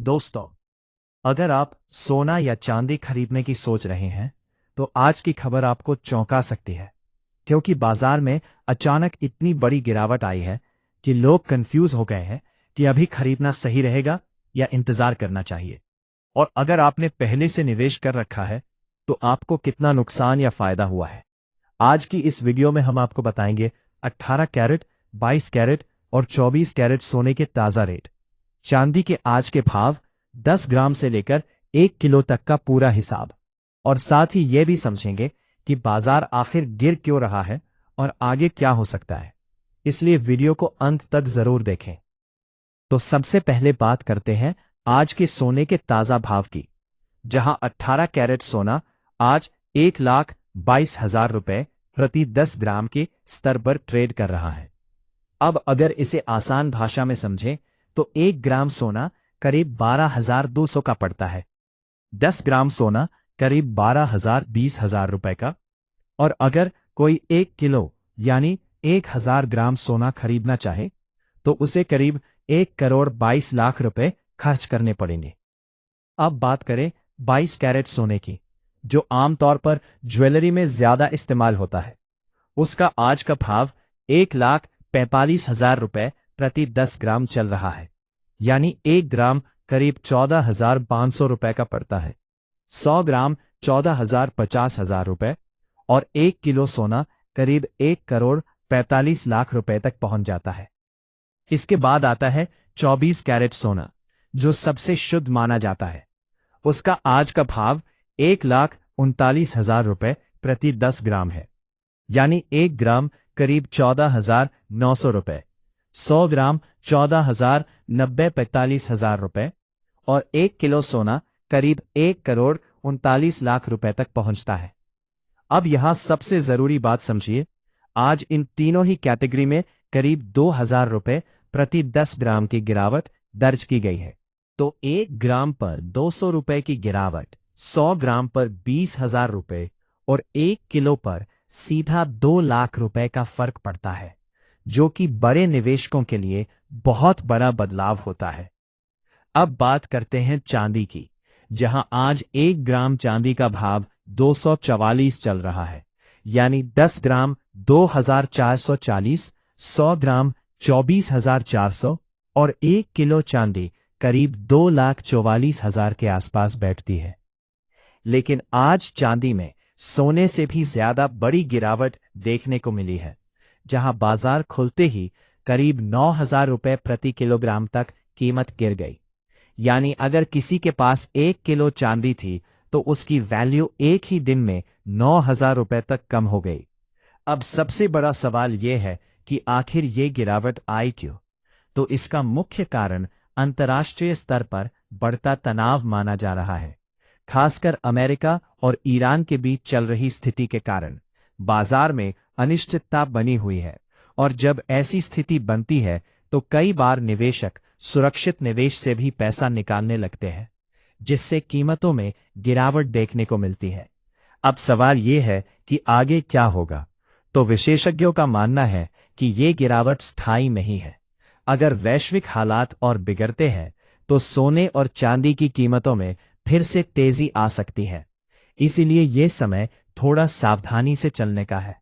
दोस्तों, अगर आप सोना या चांदी खरीदने की सोच रहे हैं तो आज की खबर आपको चौंका सकती है, क्योंकि बाजार में अचानक इतनी बड़ी गिरावट आई है कि लोग कंफ्यूज हो गए हैं कि अभी खरीदना सही रहेगा या इंतजार करना चाहिए। और अगर आपने पहले से निवेश कर रखा है तो आपको कितना नुकसान या फायदा हुआ है। आज की इस वीडियो में हम आपको बताएंगे 18 कैरेट, 22 कैरेट और 24 कैरेट सोने के ताज़ा रेट, चांदी के आज के भाव, 10 ग्राम से लेकर 1 किलो तक का पूरा हिसाब, और साथ ही यह भी समझेंगे कि बाजार आखिर गिर क्यों रहा है और आगे क्या हो सकता है। इसलिए वीडियो को अंत तक जरूर देखें। तो सबसे पहले बात करते हैं आज के सोने के ताज़ा भाव की, जहां 18 कैरेट सोना आज 1,22,000 रुपए प्रति 10 ग्राम के स्तर पर ट्रेड कर रहा है। अब अगर इसे आसान भाषा में समझें तो 1 ग्राम सोना करीब 12,200 का पड़ता है, 10 ग्राम सोना करीब 12,20,000 रुपए का। और अगर कोई 1 किलो यानी 1,000 ग्राम सोना खरीदना चाहे तो उसे करीब 1,22,00,000 रुपए खर्च करने पड़ेंगे। अब बात करें 22 कैरेट सोने की, जो आमतौर पर ज्वेलरी में ज्यादा इस्तेमाल होता है। उसका आज का भाव 1,45,000 रुपए प्रति 10 ग्राम चल रहा है, यानी 1 ग्राम करीब 14,500 रुपए का पड़ता है, 100 ग्राम 14,50,000 रुपए और 1 किलो सोना करीब 1,45,00,000 रुपए तक पहुंच जाता है। इसके बाद आता है 24 कैरेट सोना, जो सबसे शुद्ध माना जाता है। उसका आज का भाव 1,39,000 रुपए प्रति 10 ग्राम है, यानी 1 ग्राम करीब 14,900 रुपए, 100 ग्राम 14,90,45,000 रुपए और 1 किलो सोना करीब 1,39,00,000 रुपए तक पहुंचता है। अब यहां सबसे जरूरी बात समझिए, आज इन तीनों ही कैटेगरी में करीब 2,000 रुपए प्रति 10 ग्राम की गिरावट दर्ज की गई है। तो 1 ग्राम पर 200 रुपए की गिरावट, 100 ग्राम पर 20,000 रुपए और 1 किलो पर सीधा 2 लाख रुपए का फर्क पड़ता है, जो कि बड़े निवेशकों के लिए बहुत बड़ा बदलाव होता है। अब बात करते हैं चांदी की, जहां आज 1 ग्राम चांदी का भाव 244 चल रहा है, यानी 10 ग्राम 2,440, 100 ग्राम 24,400 और 1 किलो चांदी करीब 2,44,000 के आसपास बैठती है। लेकिन आज चांदी में सोने से भी ज्यादा बड़ी गिरावट देखने को मिली है, जहां बाजार खुलते ही करीब 9,000 रुपए प्रति किलोग्राम तक कीमत गिर गई। यानी अगर किसी के पास 1 किलो चांदी थी तो उसकी वैल्यू एक ही दिन में 9,000 रुपए तक कम हो गई। अब सबसे बड़ा सवाल यह है कि आखिर ये गिरावट आई क्यों? तो इसका मुख्य कारण अंतर्राष्ट्रीय स्तर पर बढ़ता तनाव माना जा रहा है, खासकर अमेरिका और ईरान के बीच चल रही स्थिति के कारण बाजार में अनिश्चितता बनी हुई है। और जब ऐसी स्थिति बनती है तो कई बार निवेशक सुरक्षित निवेश से भी पैसा निकालने लगते हैं, जिससे कीमतों में गिरावट देखने को मिलती है। अब सवाल ये है कि आगे क्या होगा? तो विशेषज्ञों का मानना है कि ये गिरावट स्थायी नहीं है। अगर वैश्विक हालात और बिगड़ते हैं तो सोने और चांदी की कीमतों में फिर से तेजी आ सकती है। इसीलिए ये समय थोड़ा सावधानी से चलने का है।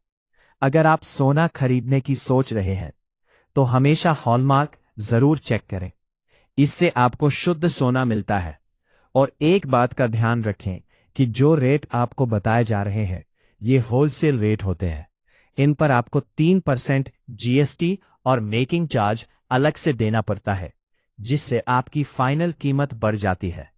अगर आप सोना खरीदने की सोच रहे हैं तो हमेशा हॉलमार्क जरूर चेक करें, इससे आपको शुद्ध सोना मिलता है। और एक बात का ध्यान रखें कि जो रेट आपको बताए जा रहे हैं ये होलसेल रेट होते हैं। इन पर आपको 3% जीएसटी और मेकिंग चार्ज अलग से देना पड़ता है, जिससे आपकी फाइनल कीमत बढ़ जाती है।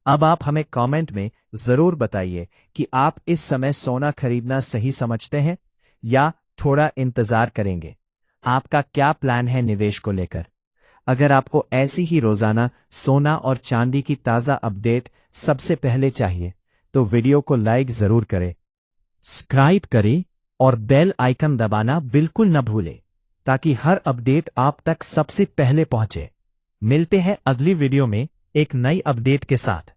अब आप हमें कमेंट में जरूर बताइए कि आप इस समय सोना खरीदना सही समझते हैं या थोड़ा इंतजार करेंगे। आपका क्या प्लान है निवेश को लेकर? अगर आपको ऐसी ही रोजाना सोना और चांदी की ताज़ा अपडेट सबसे पहले चाहिए तो वीडियो को लाइक जरूर करें, सब्सक्राइब करें और बेल आइकन दबाना बिल्कुल न भूलें, ताकि हर अपडेट आप तक सबसे पहले पहुंचे। मिलते हैं अगली वीडियो में एक नई अपडेट के साथ।